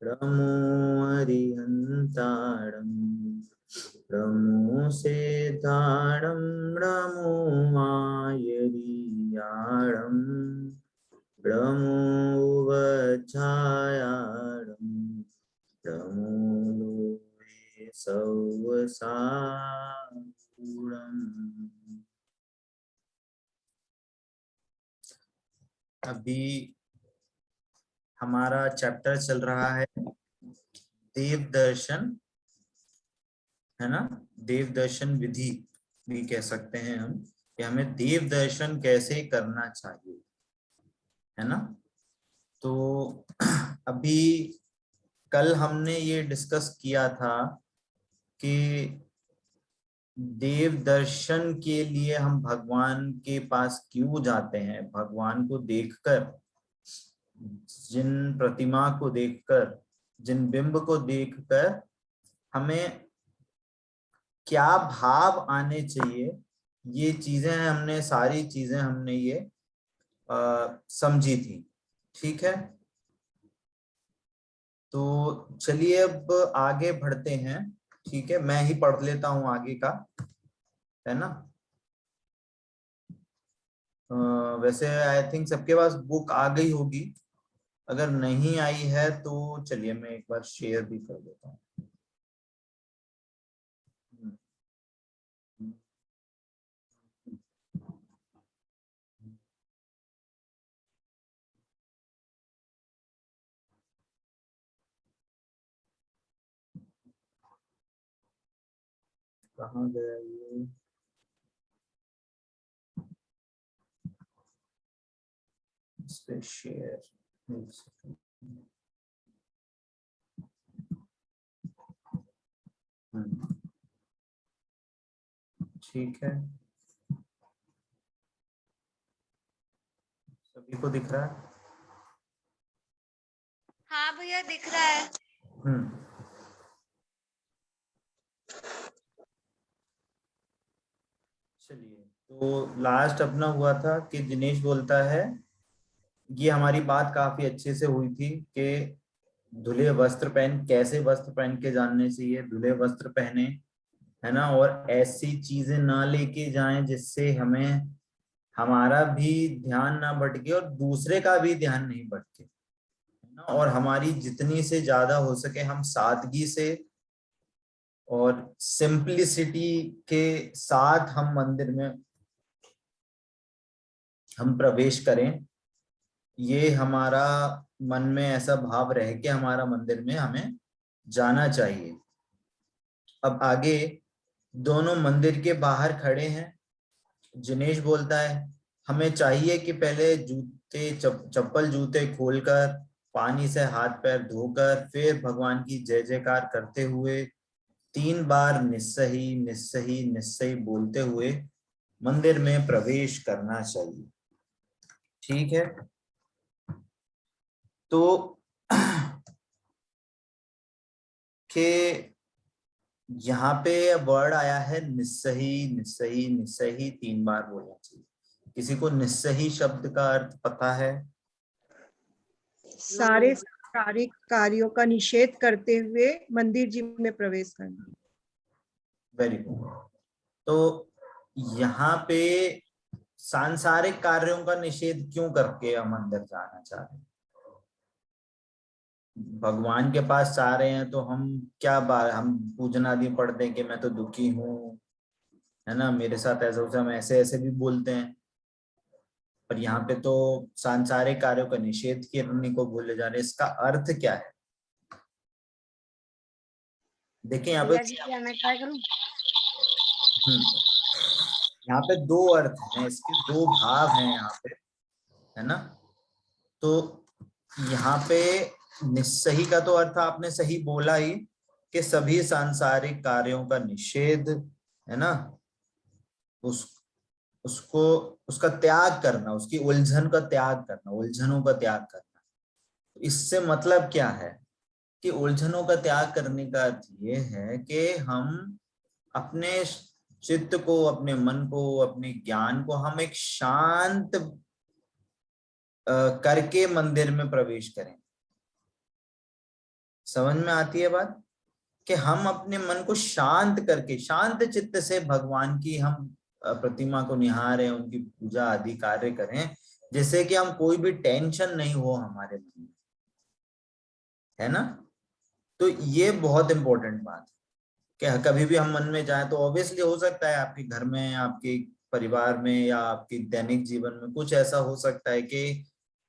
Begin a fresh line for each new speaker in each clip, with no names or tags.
Promo अरिहन्ताणं प्रमो सेताणं प्रमो मायरियाणं प्रमो वच्छायाणं प्रमो लोके सौवसागुणम्। अभी हमारा चैप्टर चल रहा है देव दर्शन, है ना। देव दर्शन विधि भी कह सकते हैं हम, कि हमें देव दर्शन कैसे करना चाहिए, है ना। तो अभी कल हमने ये डिस्कस किया था कि देव दर्शन के लिए हम भगवान के पास क्यों जाते हैं। भगवान को देखकर, जिन प्रतिमा को देखकर, जिन बिंब को देखकर हमें क्या भाव आने चाहिए, ये चीजें हमने, सारी चीजें हमने ये समझी थी। ठीक है, तो चलिए अब आगे बढ़ते हैं। ठीक है, मैं ही पढ़ लेता हूं आगे का, है ना। वैसे आई थिंक सबके पास बुक आ गई होगी। अगर नहीं आई है तो चलिए मैं एक बार शेयर भी कर देता हूँ। कहाँ गया ये? इस पे शेयर, एक सेकंड। ठीक है, सभी को दिख रहा है?
हाँ भैया दिख रहा है।
चलिए, तो लास्ट अपना हुआ था कि दिनेश बोलता है, ये हमारी बात काफी अच्छे से हुई थी कि धुले वस्त्र पहन, कैसे वस्त्र पहन के जानने चाहिए, धुले वस्त्र पहने, है ना। और ऐसी चीजें ना लेके जाएं जिससे हमें, हमारा भी ध्यान ना भटके और दूसरे का भी ध्यान नहीं भटके, है ना। और हमारी जितनी से ज्यादा हो सके हम सादगी से और सिंपलिसिटी के साथ हम मंदिर में हम प्रवेश करें। ये हमारा मन में ऐसा भाव रह के हमारा मंदिर में हमें जाना चाहिए। अब आगे दोनों मंदिर के बाहर खड़े हैं। जिनेश बोलता है, हमें चाहिए कि पहले जूते, चप्पल जूते खोलकर, पानी से हाथ पैर धोकर, फिर भगवान की जय जयकार करते हुए 3 बार निस्सही निस्सही निस्सही बोलते हुए मंदिर में प्रवेश करना चाहिए। ठीक है, तो के यहाँ पे वर्ड आया है निस्सही निस्सही निस्सही, 3 बार बोलना चाहिए। किसी को निस्सही शब्द का अर्थ पता है?
सारे सांसारिक कार्यों का निषेध करते हुए मंदिर जी में प्रवेश करना।
Very good. तो यहाँ पे सांसारिक कार्यों का निषेध क्यों करके हम अंदर जाना चाह रहे हैं? भगवान के पास जा रहे हैं तो हम क्या बात, हम पूजन आदि पढ़ते हैं कि मैं तो दुखी हूँ, है ना, मेरे साथ ऐसा होता, हम ऐसे ऐसे भी बोलते हैं। पर यहाँ पे तो सांसारिक कार्यों का निषेध करने को बोले जा रहे हैं। इसका अर्थ क्या है? देखिए यहाँ पे,
भैया जी क्या मैं ट्राई करूँ?
यहाँ पे 2 अर्थ हैं, इसके 2 भाव हैं यहाँ पे, है ना। तो यहाँ पे निस्सही का तो अर्थ आपने सही बोला ही, कि सभी सांसारिक कार्यों का निषेध, है ना, उस उसको, उसका त्याग करना, उसकी उलझन का त्याग करना, उलझनों का त्याग करना। इससे मतलब क्या है कि उलझनों का त्याग करने का अर्थ ये है कि हम अपने चित्त को, अपने मन को, अपने ज्ञान को हम एक शांत करके मंदिर में प्रवेश करें। समझ में आती है बात? कि हम अपने मन को शांत करके शांत चित्त से भगवान की हम प्रतिमा को निहारें, उनकी पूजा आदि कार्य करें, जिससे कि हम कोई भी टेंशन नहीं हो हमारे मन में, है ना। तो ये बहुत इंपॉर्टेंट बात है कि कभी भी हम मन में जाए तो ऑब्वियसली हो सकता है आपके घर में, आपके परिवार में या आपके दैनिक जीवन में कुछ ऐसा हो सकता है कि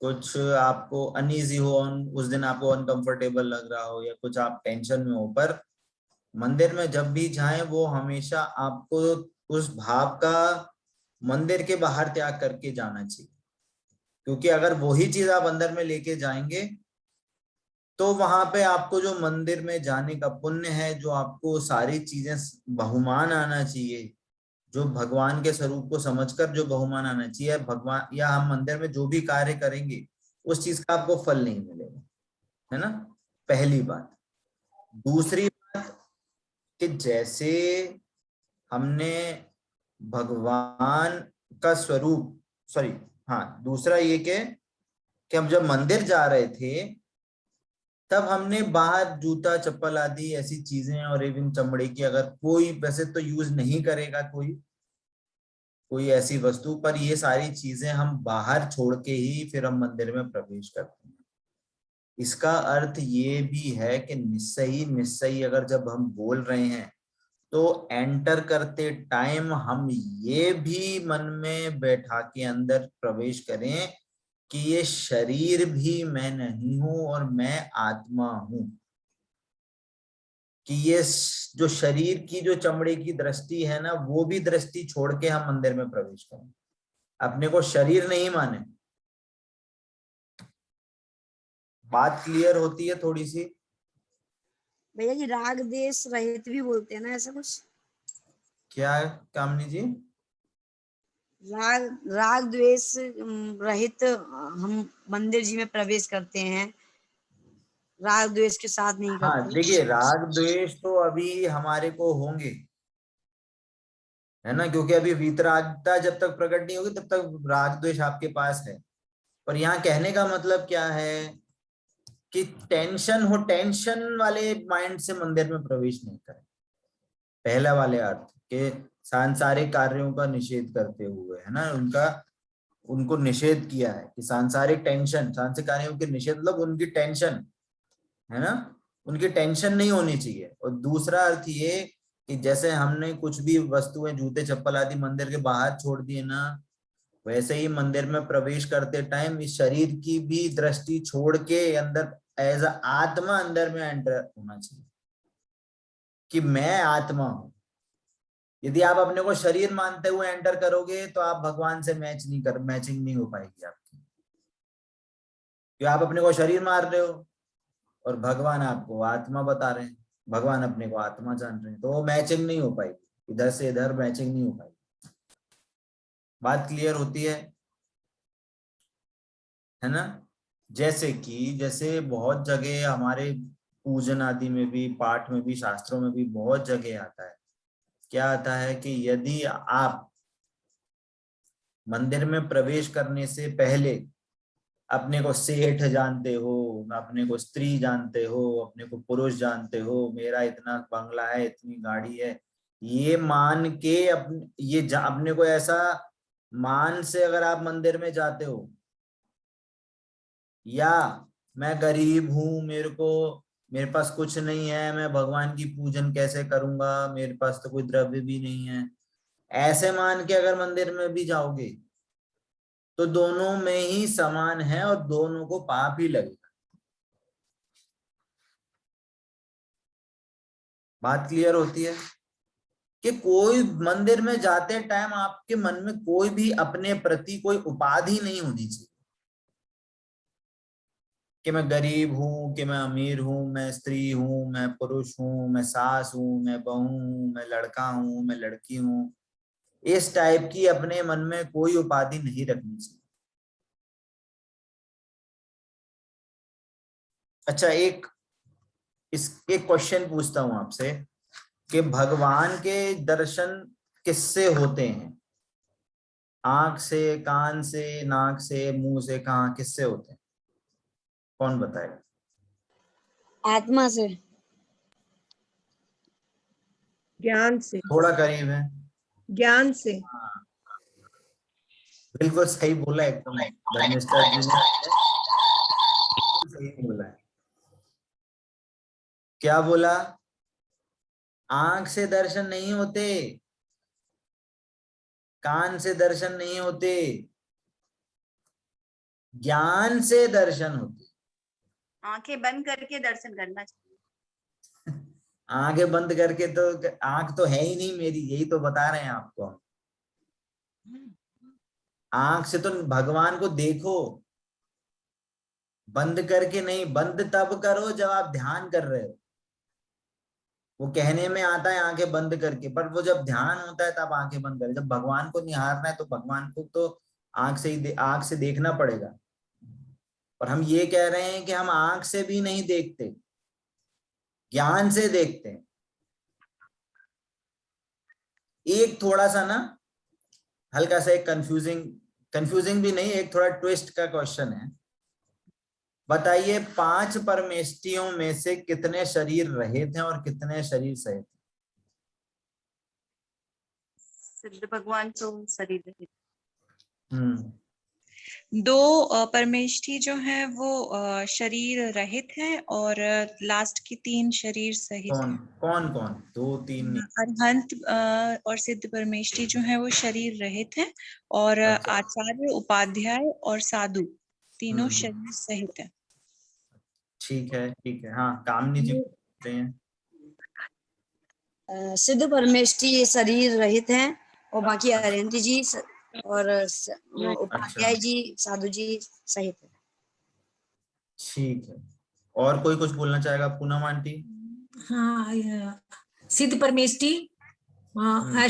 कुछ आपको अनईजी हो, उस दिन आपको अनकंफर्टेबल लग रहा हो या कुछ आप टेंशन में हो, पर मंदिर में जब भी जाएं वो हमेशा आपको उस भाव का मंदिर के बाहर त्याग करके जाना चाहिए, क्योंकि अगर वही चीज आप अंदर में लेके जाएंगे तो वहां पे आपको जो मंदिर में जाने का पुण्य है, जो आपको सारी चीजें बहुमान आना चाहिए, जो भगवान के स्वरूप को समझकर जो बहुमान आना चाहिए, भगवान या हम मंदिर में जो भी कार्य करेंगे उस चीज का आपको फल नहीं मिलेगा, है ना। पहली बात। दूसरी बात कि जैसे हमने भगवान का स्वरूप, सॉरी, हाँ, दूसरा ये कि हम जब मंदिर जा रहे थे तब हमने बाहर जूता चप्पल आदि ऐसी चीजें और इवन चमड़े की, अगर कोई वैसे तो यूज नहीं करेगा कोई ऐसी वस्तु, पर ये सारी चीजें हम बाहर छोड़ के ही फिर हम मंदिर में प्रवेश करते हैं। इसका अर्थ ये भी है कि निस्सही निस्सही अगर जब हम बोल रहे हैं तो एंटर करते टाइम हम ये भी मन में बैठा के अंदर प्रवेश करें कि ये शरीर भी मैं नहीं हूं और मैं आत्मा हूं, कि ये जो शरीर की जो चमड़े की दृष्टि है ना, वो भी दृष्टि छोड़ के हम मंदिर में प्रवेश करें, अपने को शरीर नहीं माने। बात क्लियर होती है थोड़ी सी?
भैया जी राग देश रहित भी बोलते हैं ना, ऐसा कुछ?
क्या कामनी जी?
राग राग द्वेष रहित हम मंदिर जी में प्रवेश करते हैं, राग द्वेष के साथ नहीं
हाँ
करते।
देखिए, राग द्वेष तो अभी हमारे को होंगे, है ना, क्योंकि अभी वीतरागता जब तक प्रकट नहीं होगी तब तक राग द्वेष आपके पास है। पर यहाँ कहने का मतलब क्या है कि टेंशन वाले माइंड से मंदिर में प्रवेश नहीं करें। पहला वाले अर्थ के सांसारिक कार्यों का निषेध करते हुए, है ना, उनको निषेध किया है कि सांसारिक कार्यों के निषेध मतलब उनकी टेंशन, है ना, उनकी टेंशन नहीं होनी चाहिए। और दूसरा अर्थ ये कि जैसे हमने कुछ भी वस्तुएं जूते चप्पल आदि मंदिर के बाहर छोड़ दिए ना, वैसे ही मंदिर में प्रवेश करते टाइम इस शरीर की भी दृष्टि छोड़ के अंदर एज अ आत्मा अंदर में एंटर होना चाहिए कि मैं आत्मा हूं। यदि आप अपने को शरीर मानते हुए एंटर करोगे तो आप भगवान से मैचिंग नहीं हो पाएगी आपकी, क्योंकि आप अपने को शरीर मान रहे हो और भगवान आपको आत्मा बता रहे हैं, भगवान अपने को आत्मा जान रहे हैं, तो वो मैचिंग नहीं हो पाएगी, इधर से इधर मैचिंग नहीं हो पाएगी। बात क्लियर होती है ना। जैसे बहुत जगह हमारे पूजन आदि में भी, पाठ में भी, शास्त्रों में भी बहुत जगह आता है, क्या आता है कि यदि आप मंदिर में प्रवेश करने से पहले अपने को सेठ जानते हो, अपने को स्त्री जानते हो, अपने को पुरुष जानते हो, मेरा इतना बंगला है, इतनी गाड़ी है, ये मान के अपने को ऐसा मान से अगर आप मंदिर में जाते हो, या मैं गरीब हूं, मेरे पास कुछ नहीं है, मैं भगवान की पूजन कैसे करूंगा, मेरे पास तो कोई द्रव्य भी नहीं है, ऐसे मान के अगर मंदिर में भी जाओगे तो दोनों में ही समान है और दोनों को पाप ही लगेगा। बात क्लियर होती है कि कोई मंदिर में जाते टाइम आपके मन में कोई भी अपने प्रति कोई उपाधि नहीं होनी चाहिए कि मैं गरीब हूं, कि मैं अमीर हूं, मैं स्त्री हूं, मैं पुरुष हूं, मैं सास हूं, मैं बहू हूं, मैं लड़का हूं, मैं लड़की हूं, इस टाइप की अपने मन में कोई उपाधि नहीं रखनी चाहिए। अच्छा, एक क्वेश्चन पूछता हूं आपसे कि भगवान के दर्शन किससे होते हैं? आंख से, कान से, नाक से, मुंह से, कहाँ, किससे होते हैं? कौन बताएगा?
आत्मा से,
ज्ञान से,
थोड़ा करीब है।
ज्ञान से,
हाँ, बिल्कुल सही बोला एकदम, धर्मिष्ठा जी ने सही बोला है। क्या बोला? आंख से दर्शन नहीं होते, कान से दर्शन नहीं होते, ज्ञान से दर्शन होते।
आंखें बंद करके दर्शन करना चाहिए।
आंखें बंद करके तो, आंख तो है ही नहीं मेरी, यही तो बता रहे हैं आपको। आंख से तो भगवान को देखो, बंद करके नहीं। बंद तब करो जब आप ध्यान कर रहे हो। वो कहने में आता है आंखें बंद करके, पर वो जब ध्यान होता है तब आंखें बंद करें। जब भगवान को निहारना है तो भगवान को तो आंख से देखना पड़ेगा। और हम ये कह रहे हैं कि हम आंख से भी नहीं देखते, ज्ञान से देखते हैं। एक थोड़ा सा ना, हल्का सा एक कंफ्यूजिंग भी नहीं, एक थोड़ा ट्विस्ट का क्वेश्चन है। बताइए 5 परमेष्टियों में से कितने शरीर रहित हैं और कितने शरीर सहित?
सिद्ध भगवान तो शरीर रहित।
दो परमेष्ठी जो है वो शरीर रहित है और लास्ट की 3 शरीर सहित
कौन
है।
कौन कौन? 2 3 नहीं।
अरहंत और सिद्ध परमेष्ठी जो है वो शरीर रहित है और
अच्छा।
आचार्य, उपाध्याय और साधु तीनों
हम्म।
शरीर सहित है।
ठीक है, ठीक है। हाँ, कामनी जी पूछते हैं।
सिद्ध परमेष्ठी शरीर रहित हैं और बाकी अरहंत जी और उपाध्याय जी, साधु जी सहित है।
ठीक है। और कोई कुछ बोलना चाहेगा? पूनम आंटी।
हाँ, सिद्ध परमेष्ठी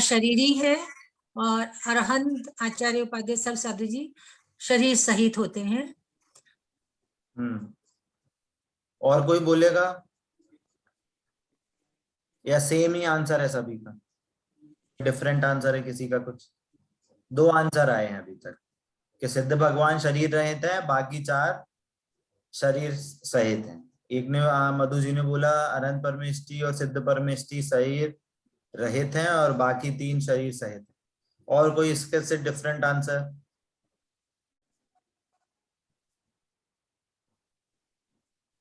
शरीरी है और अरहंत, आचार्य, उपाध्याय सब साधु जी शरीर सहित होते हैं।
और कोई बोलेगा या सेम ही आंसर है सभी का? डिफरेंट आंसर है किसी का? कुछ 2 आंसर आए हैं अभी तक कि सिद्ध भगवान शरीर रहित है, बाकी 4 शरीर सहित हैं। एक ने मधु जी ने बोला अनंत परमेष्ठी और सिद्ध परमेष्ठी शरीर रहित हैं और बाकी 3 शरीर सहित हैं। और कोई इसके से डिफरेंट आंसर?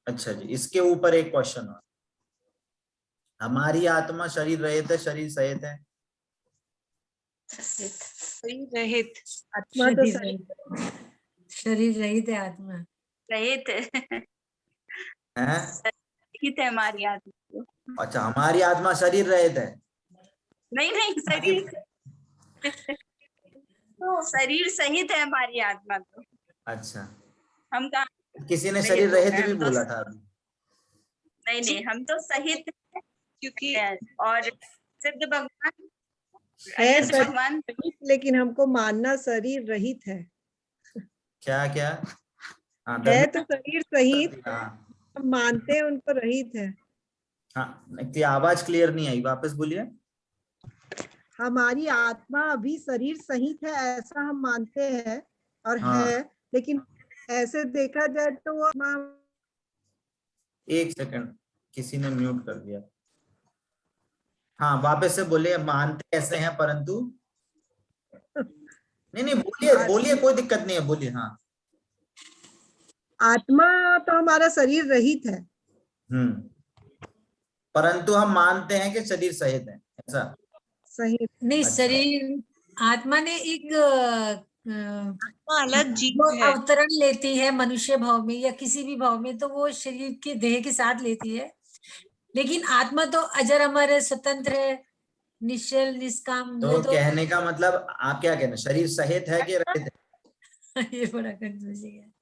अच्छा जी, इसके ऊपर एक क्वेश्चन और, हमारी आत्मा शरीर रहित है, शरीर सहित है?
शरीर रहित।
आत्मा तो
शरीर रहित है आत्मा।
रहित
हैं?
रहित है हमारी आत्मा।
अच्छा, हमारी आत्मा शरीर रहित है?
नहीं शरीर तो शरीर सहित है हमारी आत्मा तो।
अच्छा,
हम कहाँ
किसी ने
रहित
शरीर
हो
रहित
गए,
भी
हम तो
बोला था अभी।
नहीं हम तो सहित
क्योंकि
और सिद्ध भगवान
है
अनंत
शरीर
भगवान
रहित, लेकिन हमको मानना शरीर रहित है।
क्या क्या? हाँ,
है तो शरीर सहित,
हाँ
हम मानते हैं उनको रहित है।
हाँ, की आवाज क्लियर नहीं आई, वापस बोलिए।
हमारी आत्मा अभी शरीर सहित है ऐसा हम मानते हैं और
हाँ।
है, लेकिन ऐसे देखा जाए तो वो आत्मा।
1 सेकंड, किसी ने म्यूट कर दिया। हाँ, वापस से बोलिए। मानते ऐसे हैं परंतु, नहीं बोलिए बोलिए, कोई दिक्कत नहीं है, बोलिए। हाँ।
आत्मा तो हमारा शरीर रहित है,
परंतु हम मानते हैं कि शरीर सहित है, ऐसा?
सही
नहीं,
अच्छा।
शरीर, आत्मा ने एक
अलग जीव
वो
है।
अवतरण लेती है मनुष्य भाव में या किसी भी भाव में, तो वो शरीर के देह के साथ लेती है, लेकिन आत्मा तो अजर अमर है, स्वतंत्र है, निश्चल निष्काम।
तो
वो तो
कहने का मतलब आप क्या कहना, शरीर सहित है कि रहित है?
ये बड़ा कंफ्यूजिंग है।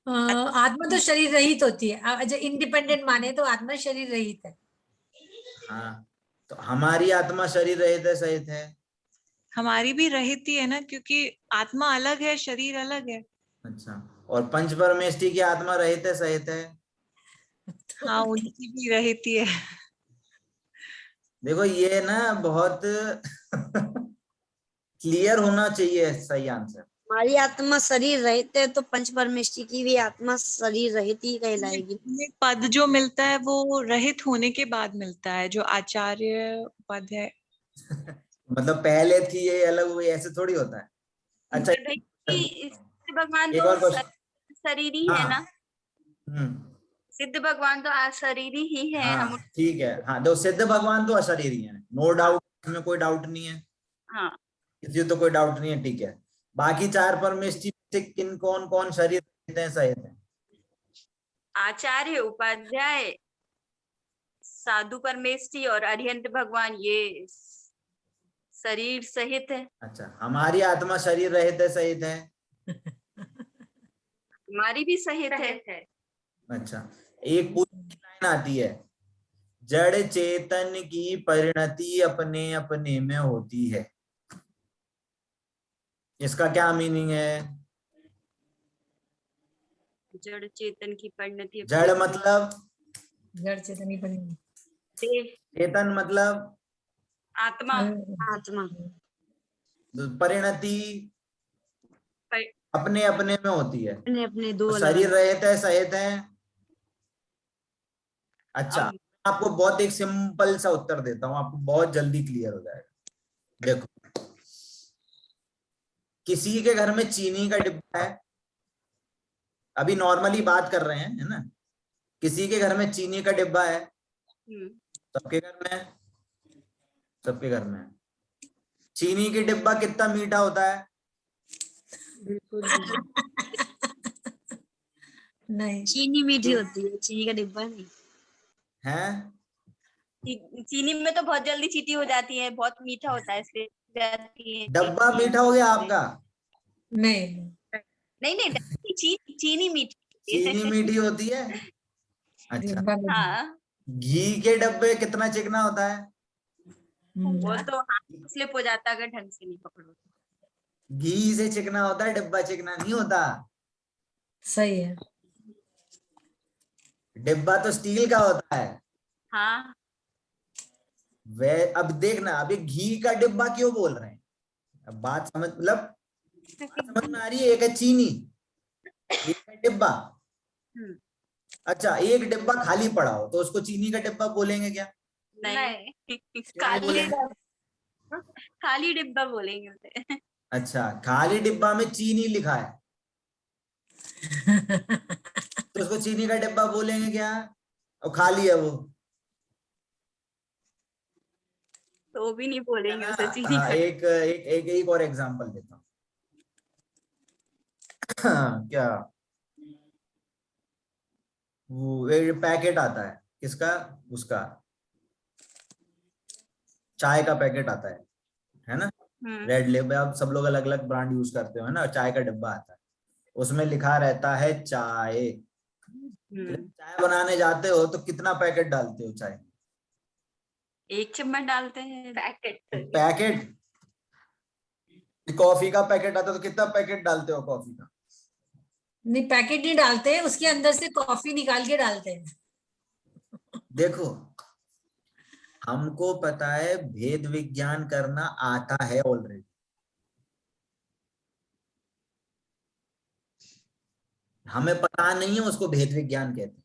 आत्मा तो शरीर रहित होती है, जो इंडिपेंडेंट माने तो आत्मा शरीर रहित है।
हाँ, तो हमारी आत्मा शरीर रहित है, सहित है?
हमारी भी रहित ही है ना, क्योंकि आत्मा अलग है, शरीर अलग है।
अच्छा, और पंच परमेष्ठी की आत्मा रहित है, सहित है?
हाँ, उनकी भी रहित ही है।
देखो ये ना बहुत क्लियर होना चाहिए सही आंसर।
हमारी आत्मा शरीर रहित है तो पंच परमेष्टि की भी आत्मा शरीर रहित ही कहलाएगी।
ये पद जो मिलता है वो रहित होने के बाद मिलता है, जो आचार्य पद है।
मतलब पहले थी ये अलग हुई, ऐसे थोड़ी होता है। अच्छा
तो भाई कि सिद्ध भगवान
एक
तो
और क्वेश्चन।
शरीरी है
हाँ
ना, सिद्ध भगवान तो अशरीरी ही है। हम
हाँ ठीक है। हाँ तो सिद्ध भगवान तो अशरीरी है, नो डाउट, इसमें कोई डाउट नहीं है,
हाँ
किसी को तो कोई डाउट नहीं है, ठीक है। बाकी चार परमेष्टि से किन कौन कौन शरीर रहते हैं, सहित है?
आचार्य, उपाध्याय, साधु परमेष्टि और अरिहंत भगवान, ये शरीर सहित है।
अच्छा, हमारी आत्मा शरीर रहित है, सहित है?
हमारी भी सहित है।
अच्छा, एक पूरी लाइन आती है, जड़ चेतन की परिणति अपने अपने में होती है। इसका क्या मीनिंग है?
जड़ चेतन की परिणति,
जड़ मतलब
जड़ चेतनी बनी।
देह,
चेतन मतलब
आत्मा,
आत्मा
परिणति
पर-
अपने अपने में होती है।
अपने अपने दो अलग
शरीर
अलग।
रहित है, सहित है। अच्छा,
अब
आपको बहुत एक सिंपल सा उत्तर देता हूं, आपको बहुत जल्दी क्लियर हो जाएगा। देखो, किसी के घर में चीनी का डिब्बा है, अभी नॉर्मली बात कर रहे हैं, है ना? किसी के घर में चीनी का डिब्बा है, सबके घर में है, सबके घर में है। चीनी की डिब्बा कितना मीठा होता है?
बिल्कुल भी
नहीं,
चीनी मीठी होती है, चीनी का डिब्बा नहीं।
हैं?
चीनी में तो बहुत जल्दी चीटी हो जाती है, बहुत मीठा होता है इसलिए जाती है।
डब्बा मीठा हो गया आपका?
नहीं,
नहीं नहीं, चीनी मीठी
चीनी
है।
मीठी होती है। अच्छा,
डिब्बा में नहीं।
हाँ,
घी के डब्बे कितना चिकना होता है?
वो तो हाथ स्लिप हो जाता है अगर ढंग से नहीं पकड़ो।
घी से चिकना होता है, डिब्बा चिकना नहीं होता।
सही है।
डिब्बा तो स्टील का होता है।
हाँ,
वे अब देखना, अभी घी का डिब्बा क्यों बोल रहे हैं? अब बात समझ, मतलब बात समझ में आ रही है? एक है चीनी, एक है डिब्बा। अच्छा, एक डिब्बा खाली पड़ा हो तो उसको चीनी का डिब्बा बोलेंगे क्या?
नहीं
क्यों बोलेंगे?
खाली डिब्बा बोलेंगे उसे।
अच्छा, खाली डिब्बा में चीनी लिखा है तो उसको चीनी का डिब्बा बोलेंगे क्या? और खाली है वो,
तो भी नहीं बोलेंगे उसे चीनी
हाँ।
का।
एक एक एक, एक और एग्जांपल देता हूँ। क्या, वो एक पैकेट आता है, किसका? उसका चाय का पैकेट आता है ना? रेड लेबल, अब सब लोग अलग अलग ब्रांड यूज करते हो, है ना? चाय का डिब्बा आता है, उसमें लिखा रहता है चाय। चाय बनाने जाते हो तो कितना पैकेट डालते हो चाय?
1 चम्मच डालते हैं पैकेट।
पैकेट। कॉफी का पैकेट आता है तो कितना पैकेट डालते हो कॉफी का?
नहीं, पैकेट नहीं डालते, उसके अंदर से कॉफी निकाल के डालते हैं।
देखो, हमको पता है, भेद विज्ञान करना आता है ऑलरेडी। हमें पता नहीं है उसको भेद विज्ञान कहते हैं।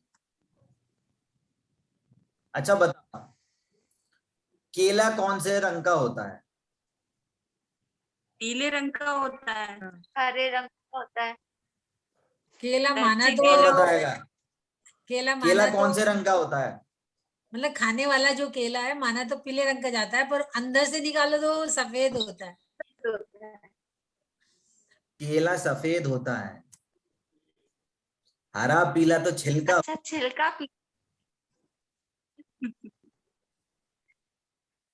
अच्छा बता, केला कौन से रंग का होता है?
पीले रंग का होता है, हरे रंग का होता है।
केला माना
कच्चे
तो
कौन
केले
बताएगा?
केला
केला
माना तो
कौन से रंग का होता है?
मतलब खाने वाला जो केला है माना तो पीले रंग का जाता है, पर अंदर से निकालो तो सफेद होता है।
होता है।
केला सफेद होता है, हरा पीला तो छिलका।
अच्छा, छिलका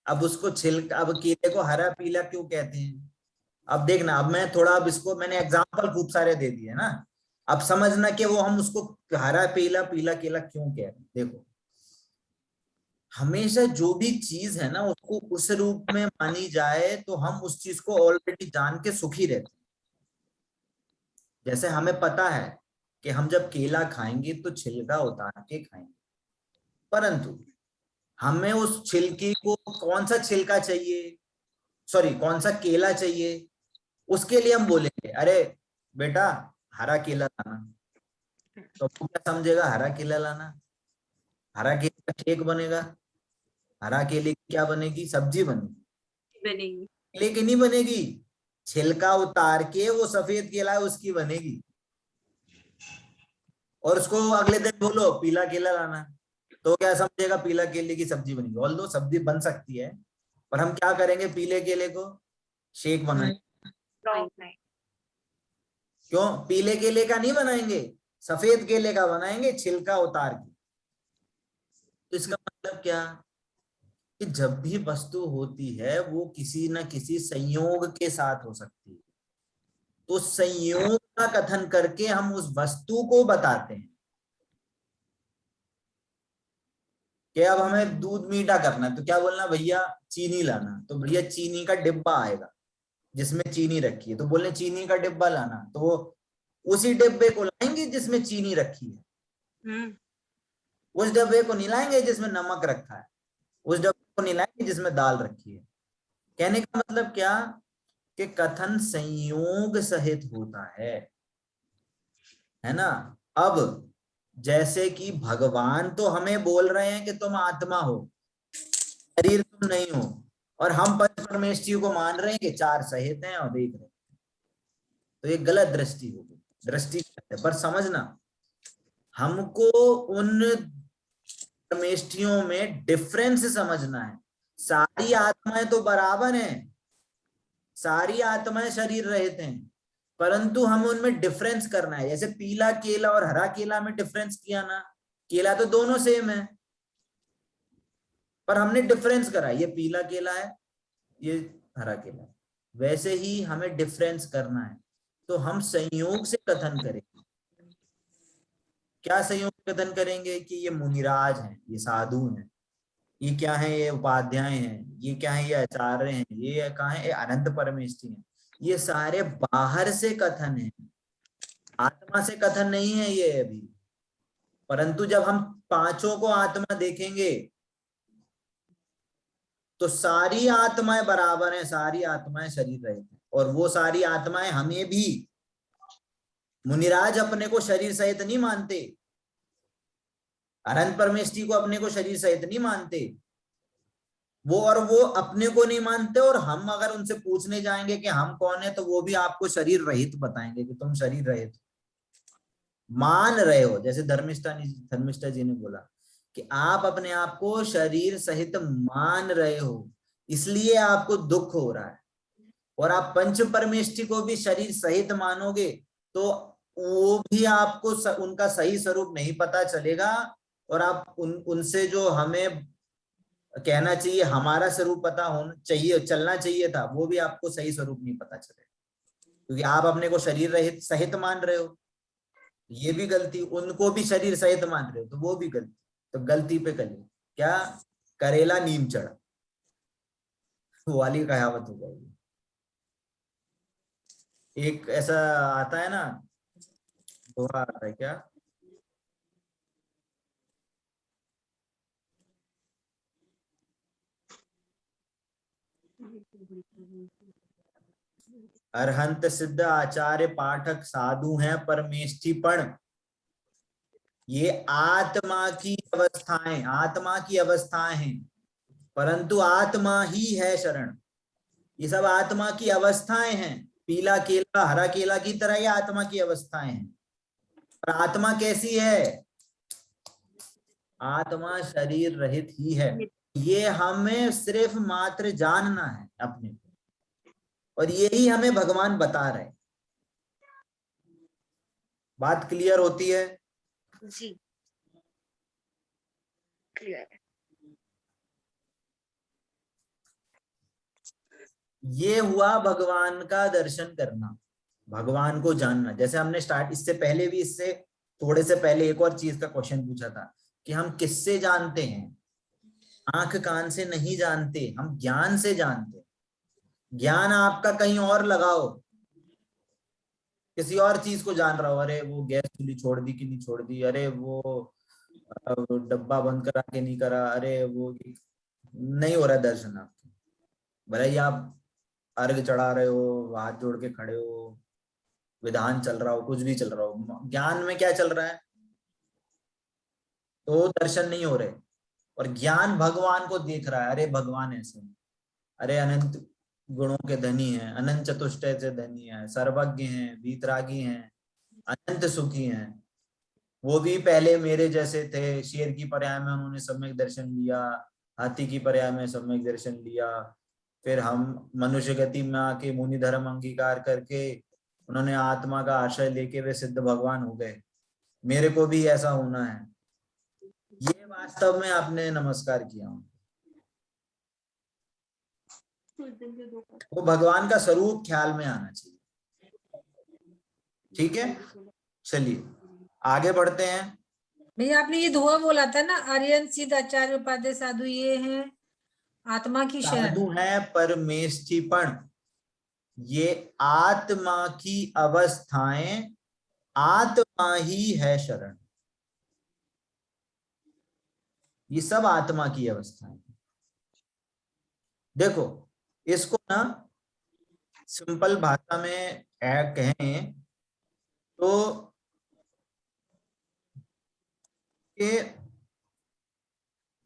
अब उसको छिलका, अब केले को हरा पीला क्यों कहते हैं? अब देखना, अब मैं थोड़ा, अब इसको मैंने एग्जांपल खूब सारे दे दिए ना, अब समझना कि वो हम उसको हरा पीला पीला केला क्यों कह रहे हैं। देखो, हमेशा जो भी चीज है ना, उसको उस रूप में मानी जाए तो हम उस चीज को ऑलरेडी जान के सुखी रहते हैं। जैसे हमें पता है कि हम जब केला खाएंगे तो छिलका उतार के खाएंगे, परंतु हमें उस छिलके को, कौन सा छिलका चाहिए, सॉरी कौन सा केला चाहिए? उसके लिए हम बोलेंगे अरे बेटा हरा केला लाना, तो वो क्या समझेगा हरा केला लाना, हरा केले का शेक बनेगा, हरा केले की क्या बनेगी, सब्जी बनेगी,
बनेगी।
केले की नहीं बनेगी, छिलका उतार के वो सफेद केला है उसकी बनेगी। और उसको अगले दिन बोलो पीला केला लाना, तो क्या समझेगा पीला केले की सब्जी बनेगी। ऑल्दो सब्जी बन सकती है, पर हम क्या करेंगे, पीले केले को शेक बनाएंगे। क्यों, पीले केले का नहीं बनाएंगे, सफेद केले का बनाएंगे छिलका उतार के। तो इसका मतलब क्या कि जब भी वस्तु होती है वो किसी न किसी संयोग के साथ हो सकती है, तो संयोग का कथन करके हम उस वस्तु को बताते हैं कि अब हमें दूध मीठा करना है, तो क्या बोलना, भैया चीनी लाना, तो भैया चीनी का डिब्बा आएगा जिसमें चीनी रखी है, तो बोलने चीनी का डिब्बा लाना, तो वो उसी डिब्बे को लाएंगे जिसमें चीनी रखी है, उस डिब्बे को नहीं लाएंगे जिसमें नमक रखा है, उस डिब्बे को नहीं लाएंगे जिसमें दाल रखी है। कहने का मतलब क्या कि कथन संयोग सहित होता है ना। अब जैसे कि भगवान तो हमें बोल रहे हैं कि तुम आत्मा हो, शरीर तुम नहीं हो, और हम पंच परमेष्ठी को मान रहे हैं कि चार सहित हैं और देख रहे हैं, तो ये गलत दृष्टि होगी, दृष्टि है। पर समझना, हमको उन परमेष्ठियों में डिफरेंस समझना है। सारी आत्माएं तो बराबर हैं, सारी आत्माएं शरीर रहित हैं, परंतु हम उनमें डिफरेंस करना है। जैसे पीला केला और हरा केला में डिफरेंस किया ना, केला तो दोनों सेम है, पर हमने डिफरेंस करा, ये पीला केला है, ये हरा केला है। वैसे ही हमें डिफरेंस करना है, तो हम संयोग से कथन करेंगे। क्या संयोग कथन करेंगे कि ये मुनिराज हैं, ये साधु हैं, ये क्या है, ये उपाध्याय हैं, ये क्या है, ये आचार्य हैं, ये कहाँ है, ये अनंत परमेष्ठी हैं। ये सारे बाहर से कथन है, आत्मा से कथन नहीं है ये अभी। परंतु जब हम पांचों को आत्मा देखेंगे तो सारी आत्माएं बराबर हैं, सारी आत्माएं शरीर रहित हैं, और वो सारी आत्माएं हमें भी, मुनिराज अपने को शरीर सहित नहीं मानते, अनंत परमेष्ठी को अपने को शरीर सहित नहीं मानते, वो अपने को नहीं मानते। और हम अगर उनसे पूछने जाएंगे कि हम कौन है, तो वो भी आपको शरीर रहित बताएंगे कि तुम शरीर रहित मान रहे हो। जैसे धर्मिष्ठा जी ने बोला कि आप अपने आप को शरीर सहित मान रहे हो, इसलिए आपको दुख हो रहा है। और आप पंच परमेष्ठी को भी शरीर सहित मानोगे तो वो भी आपको उनका सही स्वरूप नहीं पता चलेगा, और आप उनसे जो हमें कहना चाहिए हमारा स्वरूप पता होना चाहिए, चलना चाहिए था, वो भी आपको सही स्वरूप नहीं पता चलेगा, क्योंकि आप अपने को शरीर रहित सहित मान रहे हो। ये भी गलती, उनको भी शरीर सहित मान रहे हो, तो वो भी गलती। तो गलती पे करिए क्या, करेला नीम चढ़ा, वो वाली कहावत हो जाएगी। एक ऐसा आता है ना, दोहा आता है क्या, अरहंत सिद्ध आचार्य पाठक साधु हैं परमेष्ठीपण, ये आत्मा की अवस्थाएं हैं, परंतु आत्मा ही है शरण। ये सब आत्मा की अवस्थाएं हैं, पीला केला हरा केला की तरह ये आत्मा की अवस्थाएं हैं। पर आत्मा कैसी है, आत्मा शरीर रहित ही है। ये हमें सिर्फ मात्र जानना है अपने को, और यही हमें भगवान बता रहे हैं। बात क्लियर होती है?
जी क्लियर है।
ये हुआ भगवान का दर्शन करना, भगवान को जानना। जैसे हमने स्टार्ट, इससे पहले भी, इससे थोड़े से पहले एक और चीज का क्वेश्चन पूछा था कि हम किससे जानते हैं, आंख कान से नहीं जानते, हम ज्ञान से जानते हैं। ज्ञान आपका कहीं और लगाओ, किसी और चीज को जान रहा हो, अरे वो गैस चूल्ही छोड़ दी कि नहीं छोड़ दी, अरे वो डब्बा बंद करा के नहीं करा, अरे वो नहीं हो रहा दर्शन आपके, भले ही आप अर्घ चढ़ा रहे हो, हाथ जोड़ के खड़े हो, विधान चल रहा हो, कुछ भी चल रहा हो, ज्ञान में क्या चल रहा है, तो दर्शन नहीं हो रहे। और ज्ञान भगवान को देख रहा है, अरे भगवान ऐसे, अरे अनंत गुणों के धनी हैं, अनंत चतुष्टय से धनी है, सर्वज्ञ हैं, वीतरागी हैं, अनंत सुखी हैं। वो भी पहले मेरे जैसे थे, शेर की पर्याय में उन्होंने सम्यक दर्शन लिया, हाथी की पर्याय में सम्यक दर्शन लिया, फिर हम मनुष्य गति में आके मुनि धर्म अंगीकार करके उन्होंने आत्मा का आश्रय लेके वे सिद्ध भगवान हो गए। मेरे को भी ऐसा होना है। ये वास्तव में आपने नमस्कार किया, वो भगवान का स्वरूप ख्याल में आना चाहिए। ठीक है, चलिए आगे बढ़ते हैं।
भैया आपने ये दुआ बोला था ना, आर्यन सिद्ध आचार्य उपाध्याय साधु ये हैं आत्मा की शरण।
साधु है परमेष्ठिपण, ये आत्मा की अवस्थाएं, आत्मा ही है शरण, ये सब आत्मा की अवस्थाएं। देखो इसको ना सिंपल भाषा में कहें तो कि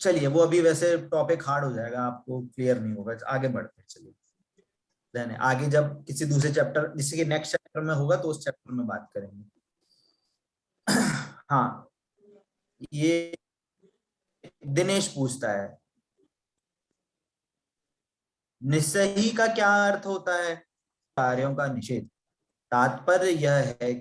चलिए, वो अभी वैसे टॉपिक हार्ड हो जाएगा, आपको क्लियर नहीं होगा, आगे बढ़ते हैं। चलिए देन आगे जब किसी दूसरे चैप्टर, जिससे कि नेक्स्ट चैप्टर में होगा तो उस चैप्टर में बात करेंगे। हाँ, ये दिनेश पूछता है निस्सही का क्या अर्थ होता है? कार्यों का निषेध। तात्पर्य यह है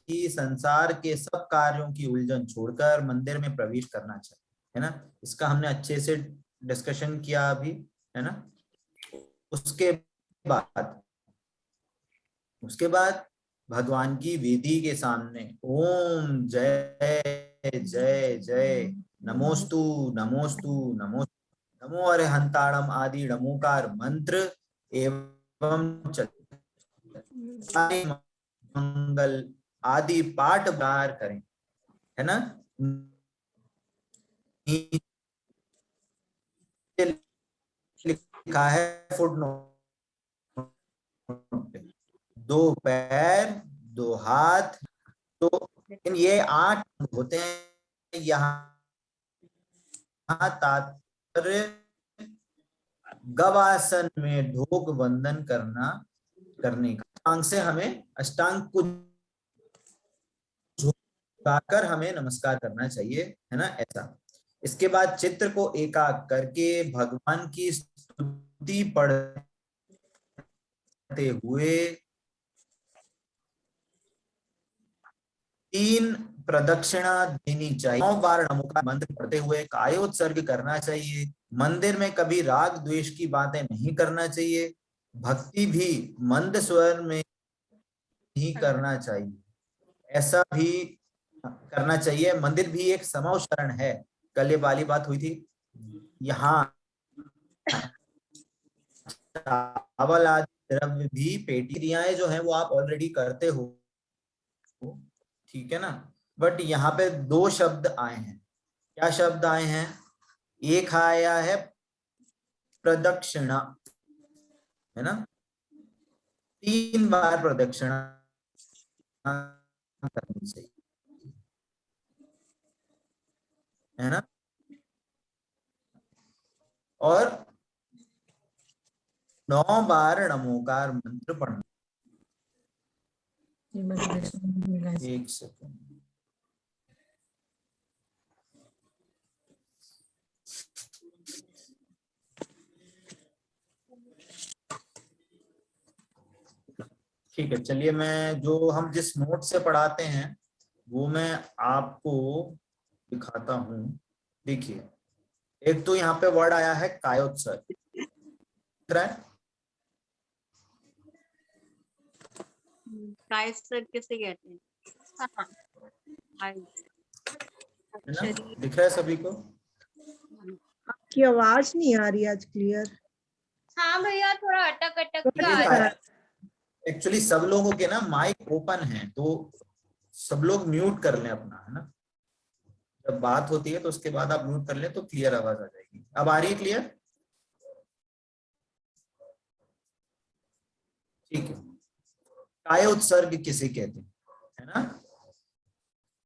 कि संसार के सब कार्यों की उलझन छोड़कर मंदिर में प्रवेश करना चाहिए, है ना। इसका हमने अच्छे से डिस्कशन किया अभी, है ना। उसके बाद भगवान की वेदी के सामने ओम जय जय जय नमोस्तु नमोस्तु नमोस्तु नमो अरहंताणम आदि नमोकार मंत्र एवं मंगल आदि पाठ बार करें, है ना। लिखा है फुटनोट, दो पैर दो हाथ, तो ये 8 होते हैं। यहाँ तात्पर्य गवासन में ढोक बंधन करने का, अष्टांग से हमें अष्टांग को झुकाकर हमें नमस्कार करना चाहिए, है ना, ऐसा। इसके बाद चित्र को एकाग्र करके भगवान की स्तुति पढ़ते हुए 3 प्रदक्षिणा देनी चाहिए। 9 बार नमोकार मंत्र पढ़ते हुए कायोत्सर्ग करना चाहिए। मंदिर में कभी राग द्वेष की बातें नहीं करना चाहिए। भक्ति भी मंद स्वर में ही करना चाहिए, ऐसा भी करना चाहिए। मंदिर भी एक समव शरण है, कल ये वाली बात हुई थी। यहाँ चावल आदि द्रव्य भी पेटी क्रियाएं जो है वो आप ऑलरेडी करते हो, ठीक है ना। बट यहाँ पे 2 शब्द आए हैं। क्या शब्द आए हैं? एक आया है प्रदक्षिणा, है ना, 3 बार प्रदक्षिणा करनी चाहिए, है ना। और 9 बार नमोकार मंत्र पढ़ना। एक सेकंड, ठीक है। चलिए मैं जो हम जिस नोट से पढ़ाते हैं वो मैं आपको दिखाता हूँ। देखिए, एक तो यहाँ पे वर्ड आया है कायोत्सर्ग, दिख रहा है?
कायोत्सर्ग किसे कहते हैं?
है ना, दिख रहा है सभी को?
आपकी आवाज नहीं आ रही आज क्लियर।
हाँ भैया, थोड़ा अटक अटक के आ रहा है।
एक्चुअली सब लोगों के ना माइक ओपन है, तो सब लोग म्यूट कर लें अपना, है ना। जब बात होती है तो उसके बाद आप म्यूट कर लें तो क्लियर आवाज आ जाएगी। अब आ रही है क्लियर? ठीक है। काय उत्सर्ग किसे कहते हैं, है ना?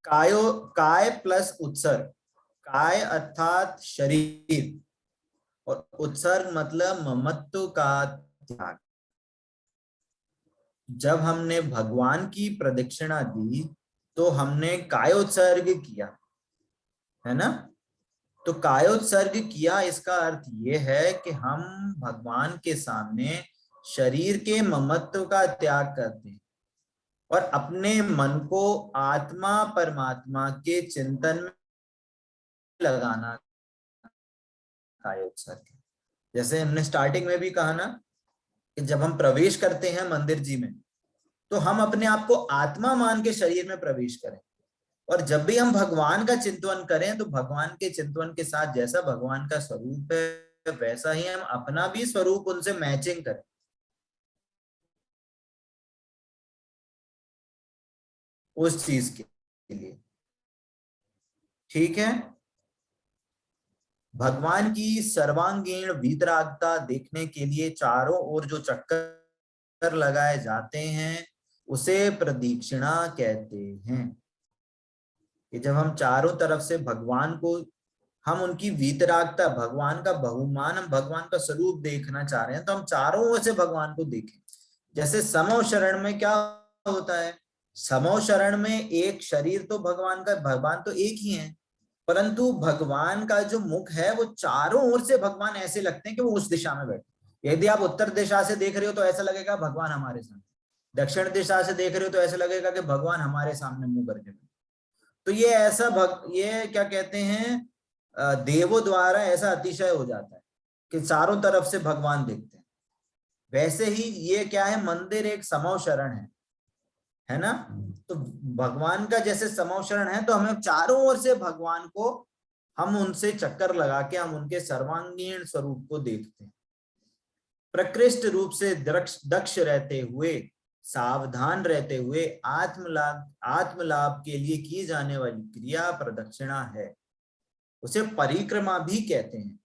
काय प्लस उत्सर्ग, काय अर्थात शरीर और उत्सर्ग मतलब ममत्व का त्याग। जब हमने भगवान की प्रदक्षिणा दी तो हमने कायोत्सर्ग किया, है ना? तो कायोत्सर्ग किया इसका अर्थ ये है कि हम भगवान के सामने शरीर के ममत्व का त्याग करते हैं और अपने मन को आत्मा परमात्मा के चिंतन में लगाना कायोत्सर्ग। जैसे हमने स्टार्टिंग में भी कहा ना कि जब हम प्रवेश करते हैं मंदिर जी में तो हम अपने आप को आत्मा मान के शरीर में प्रवेश करें, और जब भी हम भगवान का चिंतन करें तो भगवान के चिंतन के साथ जैसा भगवान का स्वरूप है वैसा ही हम अपना भी स्वरूप उनसे मैचिंग करें। उस चीज के लिए, ठीक है। भगवान की सर्वांगीण वीतरागता देखने के लिए चारों ओर जो चक्कर लगाए जाते हैं उसे प्रदक्षिणा कहते हैं। कि जब हम चारों तरफ से भगवान को, हम उनकी वीतरागता, भगवान का बहुमान, हम भगवान का स्वरूप देखना चाह रहे हैं तो हम चारों ओर से भगवान को देखें। जैसे समो शरण में क्या होता है, समो शरण में एक शरीर तो भगवान का, भगवान तो एक ही है, परंतु भगवान का जो मुख है वो चारों ओर से भगवान ऐसे लगते हैं कि वो उस दिशा में बैठे। यदि आप उत्तर दिशा से देख रहे हो तो ऐसा लगेगा भगवान हमारे सामने, दक्षिण दिशा से देख रहे हो तो ऐसा लगेगा कि भगवान हमारे सामने मुंह करके। तो ये ऐसा ये क्या कहते हैं, देवों द्वारा ऐसा अतिशय हो जाता है कि चारों तरफ से भगवान देखते हैं। वैसे ही ये क्या है, मंदिर एक समो शरण है ना? तो भगवान का जैसे समो शरण है तो हमें चारों ओर से भगवान को, हम उनसे चक्कर लगा के हम उनके सर्वांगीण स्वरूप को देखते हैं। प्रकृष्ट रूप से दक्ष रहते हुए, सावधान रहते हुए आत्मलाभ के लिए की जाने वाली क्रिया प्रदक्षिणा है। उसे परिक्रमा भी कहते हैं।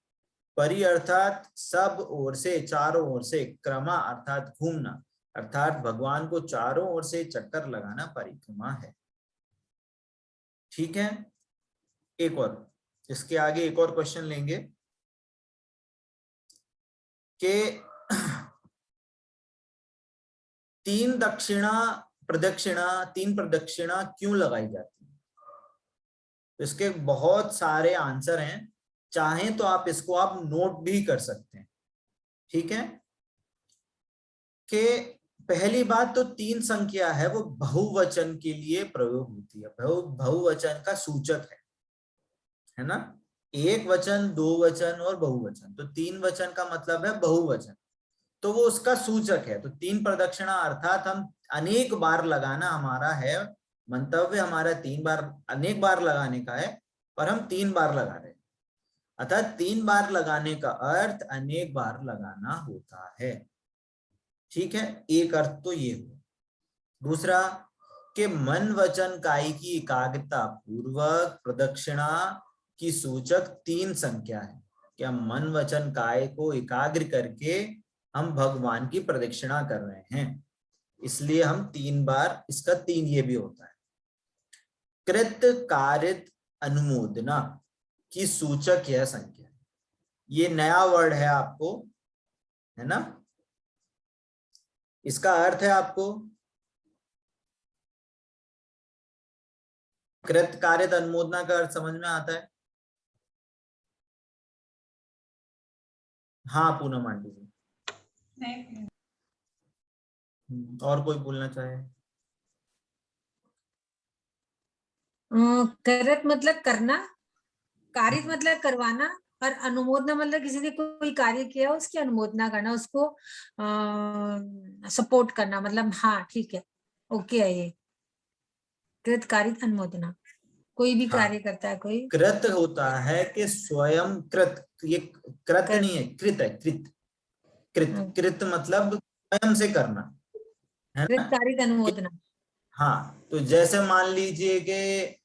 परि अर्थात सब ओर से, चारों ओर से, क्रमा अर्थात घूमना, अर्थात भगवान को चारों ओर से चक्कर लगाना परिक्रमा है। ठीक है। एक और, इसके आगे एक और क्वेश्चन लेंगे कि तीन प्रदक्षिणा क्यों लगाई जाती है? तो इसके बहुत सारे आंसर हैं, चाहें तो आप इसको आप नोट भी कर सकते हैं। ठीक है। कि पहली बात तो तीन संख्या है वो बहुवचन के लिए प्रयोग होती है, बहुवचन का सूचक है ना? एक वचन, दो वचन और बहुवचन, तो तीन वचन का मतलब है बहुवचन, तो वो उसका सूचक है। तो तीन प्रदक्षिणा अर्थात हम अनेक बार लगाना हमारा है, मंतव्य हमारा तीन बार, अनेक बार लगाने का है, पर हम तीन बार लगा रहे हैं, अर्थात तीन बार लगाने का अर्थ अनेक बार लगाना होता है। ठीक है, एक अर्थ तो ये हुआ। दूसरा कि मन वचन कायी की एकाग्रता पूर्वक प्रदक्षिणा की सूचक तीन संख्या है। क्या मन वचन काय को एकाग्र करके हम भगवान की प्रदक्षिणा कर रहे हैं, इसलिए हम तीन बार, इसका तीन ये भी होता है। कृत कारित अनुमोदना की सूचक यह संख्या, ये नया वर्ड है आपको, है ना? इसका अर्थ है आपको कृत कारित अनुमोदना का अर्थ समझ में आता है? हाँ पूनम आंटी जी। और कोई बोलना चाहे?
करत मतलब करना, कारित मतलब करवाना, और अनुमोदना मतलब किसी ने कोई कार्य किया उसकी अनुमोदना करना, उसको सपोर्ट करना, मतलब हाँ ठीक है, ओके है ये। कृत कारित अनुमोदना, कोई भी कार्य करता है कोई।
कृत होता है कि स्वयं कृत, ये कृत नहीं है, कृत है, कृत। कृत कृत मतलब स्वयं से करना, है
कृत
ना?
कारित अनुमोदना।
हाँ, तो जैसे मान लीजिए कि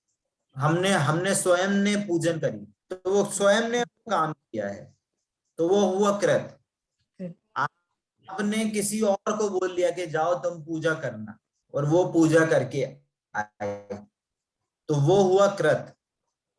हमने स्वयं ने पूजन करी, तो वो स्वयं ने काम किया है, तो वो हुआ कृत। आपने किसी और को बोल दिया कि जाओ तुम पूजा करना, और वो पूजा करके आए, तो वो हुआ कृत।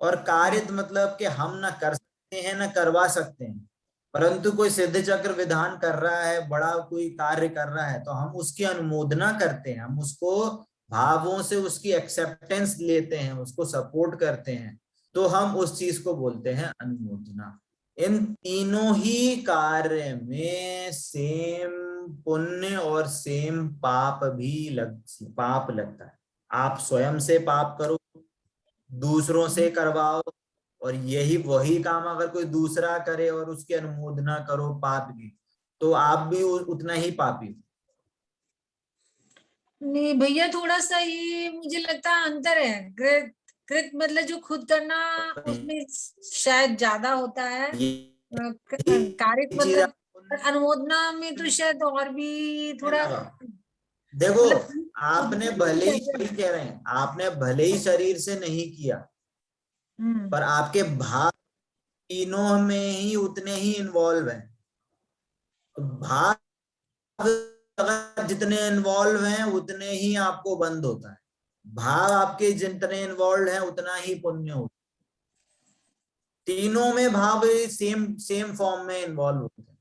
और कारित मतलब कि हम ना कर सकते हैं ना करवा सकते हैं, परंतु कोई सिद्ध चक्र विधान कर रहा है, बड़ा कोई कार्य कर रहा है, तो हम उसकी अनुमोदना करते हैं, हम उसको भावों से उसकी एक्सेप्टेंस लेते हैं, उसको सपोर्ट करते हैं, तो हम उस चीज को बोलते हैं अनुमोदना। इन तीनों ही कार्य में सेम पुण्य और सेम पाप भी पाप लगता है। आप स्वयं से पाप करो, दूसरों से करवाओ, और यही वही काम अगर कोई दूसरा करे और उसकी अनुमोदना करो पाप की, तो आप भी उतना ही पापी हो।
नहीं भैया, थोड़ा सा ये मुझे लगता है अंतर है। कृत कृत मतलब जो खुद करना, उसमें शायद ज्यादा होता है। कार्य
चीज
मतलब अनुमोदना में तो शायद और भी थोड़ा
देखो,
मतलब
आपने भले ही, सही कह रहे हैं, आपने भले ही शरीर से नहीं किया, पर आपके भाव तीनों में ही उतने ही इन्वॉल्व है। तो भाव अगर जितने इन्वॉल्व हैं उतने ही आपको बंद होता है, भाव आपके जितने इन्वॉल्व हैं उतना ही पुण्य होता है। तीनों में भाव सेम सेम फॉर्म में इन्वॉल्व होते हैं।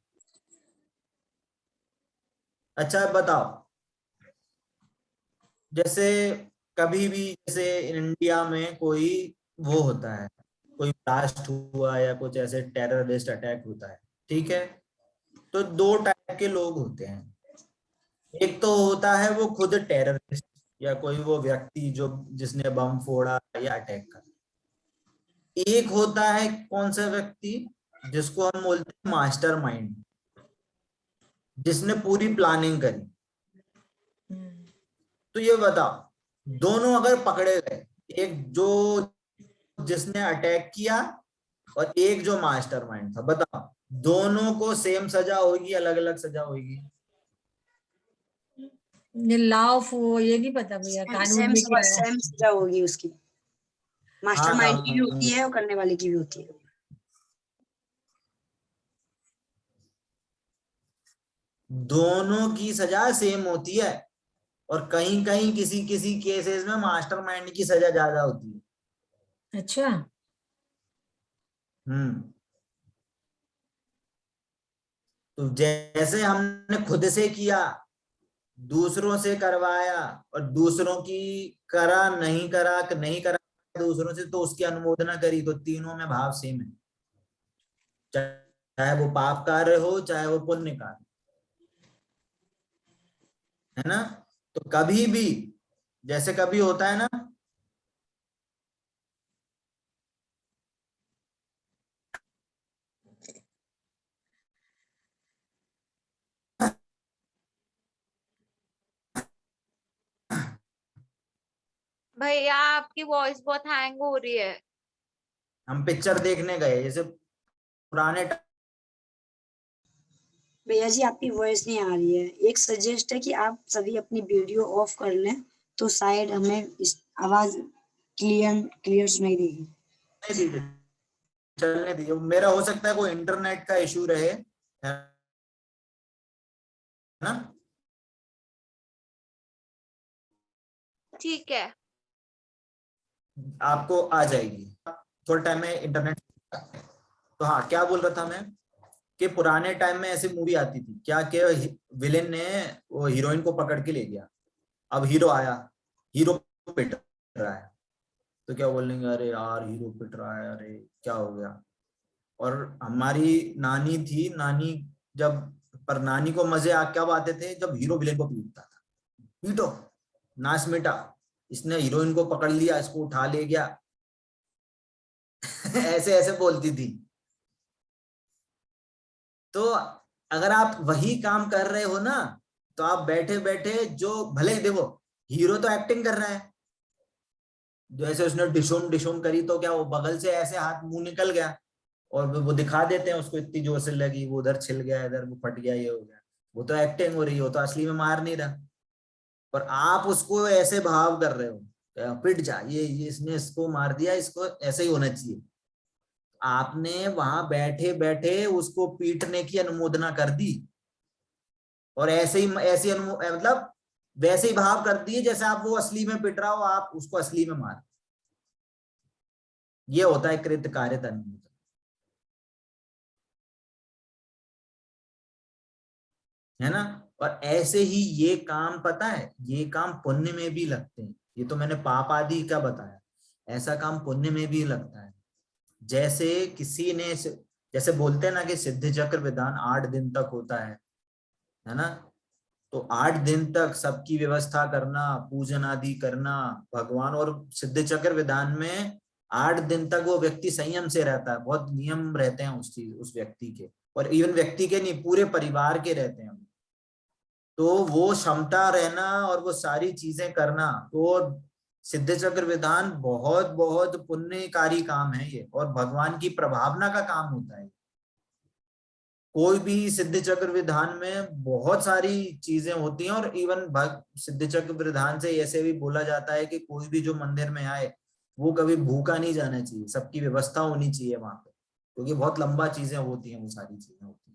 अच्छा बताओ, जैसे कभी भी जैसे इंडिया में कोई वो होता है, कोई ब्लास्ट हुआ या कुछ ऐसे टेररिस्ट अटैक होता है, ठीक है, तो दो टाइप के लोग होते हैं। एक तो होता है वो खुद टेररिस्ट या कोई वो व्यक्ति जो जिसने बम फोड़ा या अटैक करा। एक होता है कौन सा व्यक्ति, जिसको हम बोलते हैं मास्टर माइंड, जिसने पूरी प्लानिंग करी। तो ये बताओ, दोनों अगर पकड़े गए, एक जो जिसने अटैक किया और एक जो मास्टरमाइंड था, बताओ दोनों को सेम सजा होगी, अलग अलग सजा होगी?
ये लॉ ऑफ वो ये नहीं पता भैया, कानून में क्या है।
सेम सजा होगी उसकी, मास्टरमाइंड की भी होती है और करने वाले की भी होती है।
दोनों की सजा सेम होती है, और कहीं कहीं किसी किसी केसेस में मास्टरमाइंड की सजा ज्यादा होती है।
अच्छा।
तो जैसे हमने खुद से किया, दूसरों से करवाया, और दूसरों की करा नहीं करा दूसरों से, तो उसकी अनुमोदना करी, तो तीनों में भाव सेम है, चाहे वो पाप कार्य हो चाहे वो पुण्य कार्य, है ना। तो कभी भी जैसे कभी होता है ना,
भैया आपकी वॉइस बहुत हैंग हो रही है।
हम पिक्चर देखने गए, जैसे पुराने
भैया जी आपकी वॉइस नहीं आ रही है। एक सजेस्ट है कि आप सभी अपनी वीडियो ऑफ कर लें, तो शायद हमें इस आवाज क्लियर सुनाई देगी।
चलने दीजिए, मेरा हो सकता है कोई इंटरनेट का इशू रहे, है ना।
ठीक है,
आपको आ जाएगी थोड़े टाइम में इंटरनेट। तो हाँ, क्या बोल रहा था मैं, कि पुराने टाइम में ऐसी मूवी आती थी क्या, कि विलेन ने वो हीरोइन को पकड़ के ले गया, अब हीरो आया, हीरो पिट रहा है, तो क्या बोलेंगे, अरे यार हीरो पिट रहा है, अरे क्या हो गया। और हमारी नानी थी, नानी जब, पर नानी को मजे कब आते थे, जब हीरो विलेन को पीटता था, पीटो नाच मिटा, इसने हीरोइन को पकड़ लिया, इसको उठा ले गया ऐसे ऐसे बोलती थी। तो अगर आप वही काम कर रहे हो ना, तो आप बैठे बैठे, जो भले ही देखो हीरो तो एक्टिंग कर रहा है, जैसे उसने डिशुम डिशुम करी, तो क्या वो बगल से ऐसे हाथ मुंह निकल गया, और वो दिखा देते हैं उसको, इतनी जोर से लगी, वो उधर छिल गया, इधर वो फट गया, ये हो गया, वो तो एक्टिंग हो रही हो, तो असली में मार नहीं रहा। पर आप उसको ऐसे भाव कर रहे हो, पिट जा, ये इसने इसको मार दिया, इसको ऐसे ही होना चाहिए। आपने वहां बैठे बैठे उसको पीटने की अनुमोदना कर दी, और ऐसे ही मतलब वैसे ही भाव करती है जैसे आप वो असली में पिट रहा हो, आप उसको असली में मार। ये होता है कृत कारित अनुमोदन। है ना। और ऐसे ही ये काम, पता है, ये काम पुण्य में भी लगते हैं। ये तो मैंने पाप आदि का बताया, ऐसा काम पुण्य में भी लगता है। जैसे किसी ने, जैसे बोलते हैं ना कि सिद्ध चक्र विधान 8 दिन तक होता है ना। तो 8 दिन तक सबकी व्यवस्था करना, पूजन आदि करना भगवान, और सिद्ध चक्र विधान में 8 दिन तक वो व्यक्ति संयम से रहता है। बहुत नियम रहते हैं उस व्यक्ति के, और इवन व्यक्ति के नहीं, पूरे परिवार के रहते हैं। तो वो क्षमता रहना और वो सारी चीजें करना, तो सिद्ध चक्र विधान बहुत बहुत पुण्यकारी काम है ये, और भगवान की प्रभावना का काम होता है। कोई भी सिद्ध चक्र विधान में बहुत सारी चीजें होती हैं, और इवन सिद्ध चक्र विधान से ऐसे भी बोला जाता है कि कोई भी जो मंदिर में आए वो कभी भूखा नहीं जाना चाहिए, सबकी व्यवस्था होनी चाहिए वहां पे, क्योंकि बहुत लंबा चीजें होती हैं, वो सारी चीजें होती हैं।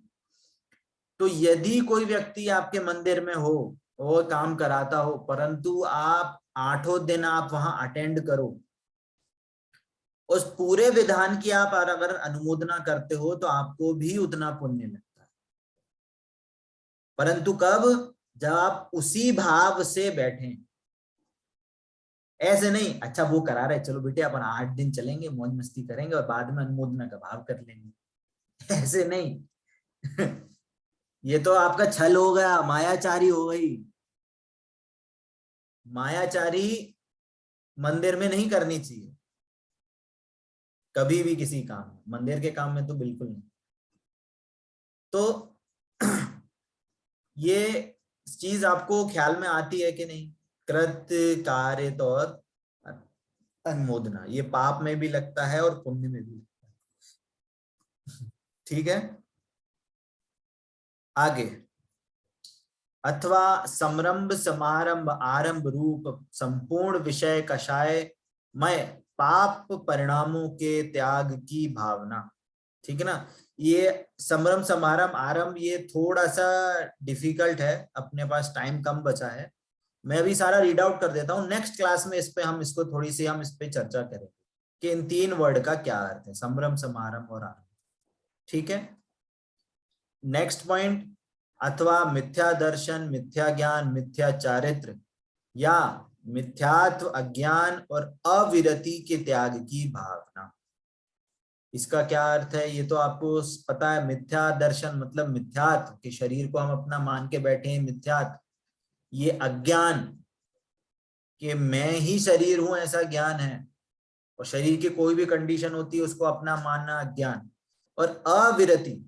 तो यदि कोई व्यक्ति आपके मंदिर में हो और काम कराता हो, परंतु आप 8 दिन आप वहां अटेंड करो, उस पूरे विधान की आप अगर अनुमोदना करते हो तो आपको भी उतना पुण्य लगता है। परंतु कब? जब आप उसी भाव से बैठे। ऐसे नहीं, अच्छा वो करा रहे, चलो बेटे अपन 8 दिन चलेंगे, मौज मस्ती करेंगे और बाद में अनुमोदना का भाव कर लेंगे। ऐसे नहीं। ये तो आपका छल हो गया, मायाचारी हो गई। मायाचारी मंदिर में नहीं करनी चाहिए कभी भी, किसी काम में, मंदिर के काम में तो बिल्कुल नहीं। तो ये चीज आपको ख्याल में आती है कि नहीं? कृत कारित और अनुमोदना, ये पाप में भी लगता है और पुण्य में भी लगता है। ठीक है, आगे। अथवा समरंभ समारंभ आरंभ रूप संपूर्ण विषय कषाय मय पाप परिणामों के त्याग की भावना। ठीक है ना। ये समरंभ समारंभ आरंभ, ये थोड़ा सा डिफिकल्ट है, अपने पास टाइम कम बचा है। मैं अभी सारा रीड आउट कर देता हूँ, नेक्स्ट क्लास में इस पे हम इसको थोड़ी सी हम इस पे चर्चा करेंगे कि इन 3 वर्ड का क्या अर्थ है, समरंभ समारंभ और आरंभ। ठीक है। नेक्स्ट पॉइंट, अथवा मिथ्या दर्शन, मिथ्या ज्ञान, मिथ्या चारित्र या मिथ्यात्व अज्ञान और अविरति के त्याग की भावना। इसका क्या अर्थ है ये तो आपको पता है। मिथ्या दर्शन मतलब मिथ्यात्व, कि शरीर को हम अपना मान के बैठे हैं, मिथ्यात्व। ये अज्ञान, कि मैं ही शरीर हूं ऐसा ज्ञान है, और शरीर की कोई भी कंडीशन होती है उसको अपना मानना अज्ञान। और अविरति,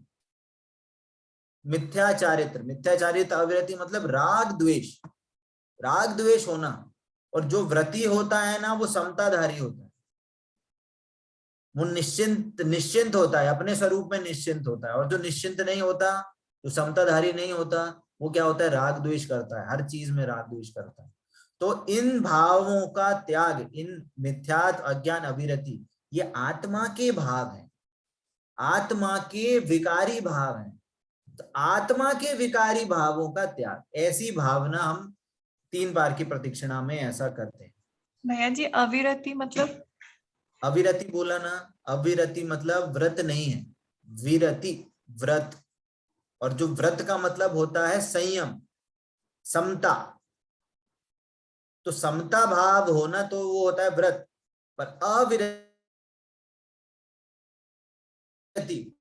मिथ्या चारित्र, मिथ्या चारित्र अविरति मतलब राग द्वेष, राग द्वेष होना। और जो व्रती होता है ना वो समताधारी होता है, वो निश्चिंत होता है, अपने स्वरूप में निश्चिंत होता है। और जो निश्चिंत नहीं होता, जो समताधारी नहीं होता, वो क्या होता है? राग द्वेष करता है, हर चीज में राग द्वेष करता है। तो इन भावों का त्याग, इन मिथ्यात्व अज्ञान अविरति, ये आत्मा के भाव हैं, आत्मा के विकारी भाव हैं। तो आत्मा के विकारी भावों का त्याग, ऐसी भावना हम 3 बार की प्रदक्षिणा में ऐसा करते हैं।
भैया जी अविरति मतलब?
अविरति बोला ना, अविरति मतलब व्रत नहीं है, विरति व्रत। और जो व्रत का मतलब होता है संयम, समता। तो समता भाव होना तो वो होता है व्रत, पर अविरति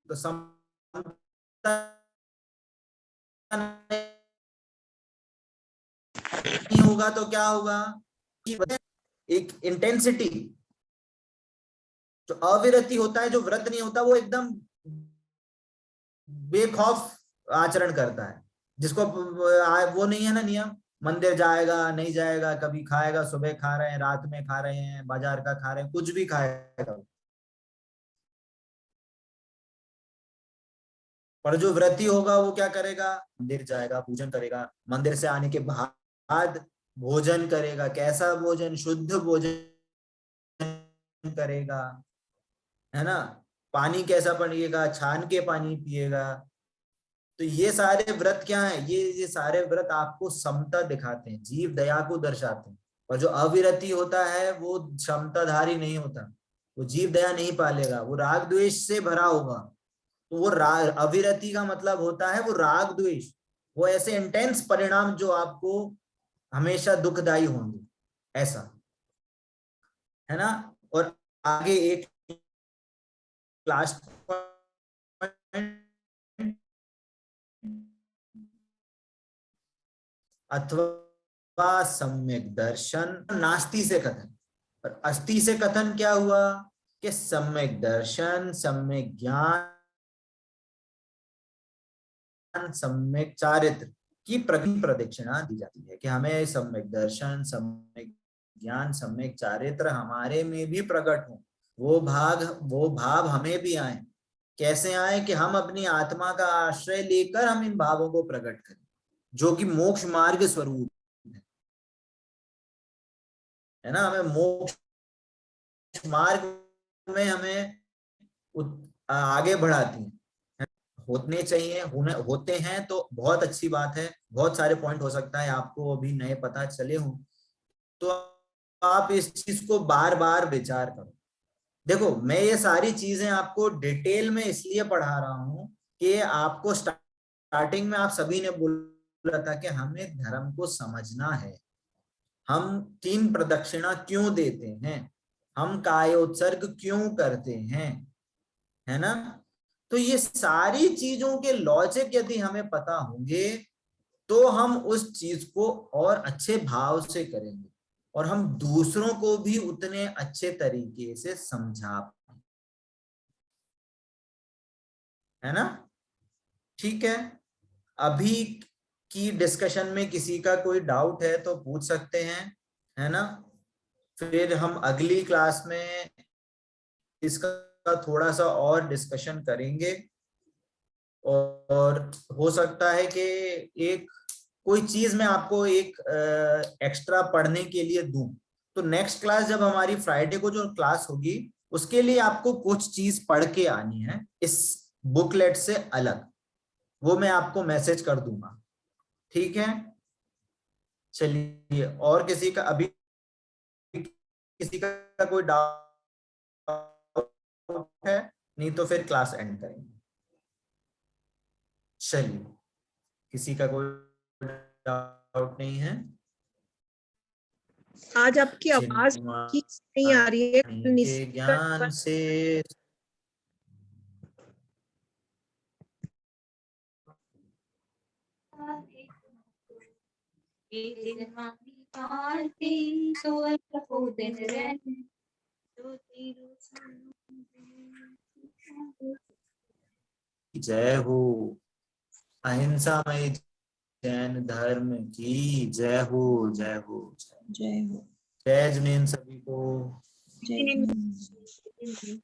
तो समता नहीं होगा तो क्या होगा? एक इंटेंसिटी। जो अविरति होता है, जो व्रत नहीं होता, वो एकदम बेखौफ आचरण करता है, जिसको वो नहीं है ना नियम, मंदिर जाएगा नहीं जाएगा, कभी खाएगा, सुबह खा रहे हैं, रात में खा रहे हैं, बाजार का खा रहे हैं, कुछ भी खाएगा। पर जो व्रती होगा वो क्या करेगा? मंदिर जाएगा, पूजन करेगा, मंदिर से आने के बाद भोजन करेगा। कैसा भोजन? शुद्ध भोजन करेगा, है ना। पानी कैसा पिएगा? छान के पानी पिएगा, तो ये सारे व्रत क्या है, ये सारे व्रत आपको समता दिखाते हैं, जीव दया को दर्शाते हैं। और जो अविरति होता है वो क्षमताधारी नहीं होता, वो जीव दया नहीं पालेगा, वो राग द्वेष से भरा होगा। तो वो अविरति का मतलब होता है वो राग द्वेष, वो ऐसे इंटेंस परिणाम जो आपको हमेशा दुखदायी होंगे, ऐसा है ना। और आगे एक लास्ट अथवा सम्यक दर्शन, नास्ति से कथन और अस्ति से कथन क्या हुआ कि सम्यक दर्शन, सम्यक ज्ञान, सम्यक चारित्र की प्रदक्षिणा दी जाती है कि हमें सम्यक दर्शन, सम्यक ज्ञान, सम्यक चारित्र हमारे में भी प्रकट हो, वो भाव हमें भी आए। कैसे आए कि हम अपनी आत्मा का आश्रय लेकर हम इन भावों को प्रकट करें, जो कि मोक्ष मार्ग स्वरूप है ना। हमें मोक्ष मार्ग में हमें आगे बढ़ाती हैं, होने चाहिए, होते हैं तो बहुत अच्छी बात है। बहुत सारे पॉइंट हो सकता है आपको अभी नए पता चले हों, तो आप इस चीज को बार बार विचार करो। देखो मैं ये सारी चीजें आपको डिटेल में इसलिए पढ़ा रहा हूं कि आपको स्टार्टिंग में आप सभी ने बोला था कि हमें धर्म को समझना है, हम 3 प्रदक्षिणा क्यों देते हैं, हम कायोत्सर्ग क्यों करते हैं, है ना। तो ये सारी चीजों के लॉजिक यदि हमें पता होंगे तो हम उस चीज को और अच्छे भाव से करेंगे और हम दूसरों को भी उतने अच्छे तरीके से समझा पाएंगे, है ना। ठीक है, अभी की डिस्कशन में किसी का कोई डाउट है तो पूछ सकते हैं, है ना। फिर हम अगली क्लास में इसका थोड़ा सा और डिस्कशन करेंगे और हो सकता है कि एक कोई चीज मैं आपको एक एक्स्ट्रा पढ़ने के लिए दूं। तो नेक्स्ट क्लास जब हमारी फ्राइडे को जो क्लास होगी उसके लिए आपको कुछ चीज पढ़ के आनी है इस बुकलेट से अलग, वो मैं आपको मैसेज कर दूंगा, ठीक है। चलिए, और किसी का अभी किसी का कोई डाउट है? नहीं तो फिर क्लास एंड करेंगे। चलिए, किसी का कोई डाउट नहीं है?
आज आपकी आवाज ठीक से नहीं आ रही है।
के ज्ञान से जय हो, अहिंसामय जैन धर्म की जय हो, जय हो,
जय हो।
जय जिनेन्द्र सभी को।
जय हिंद।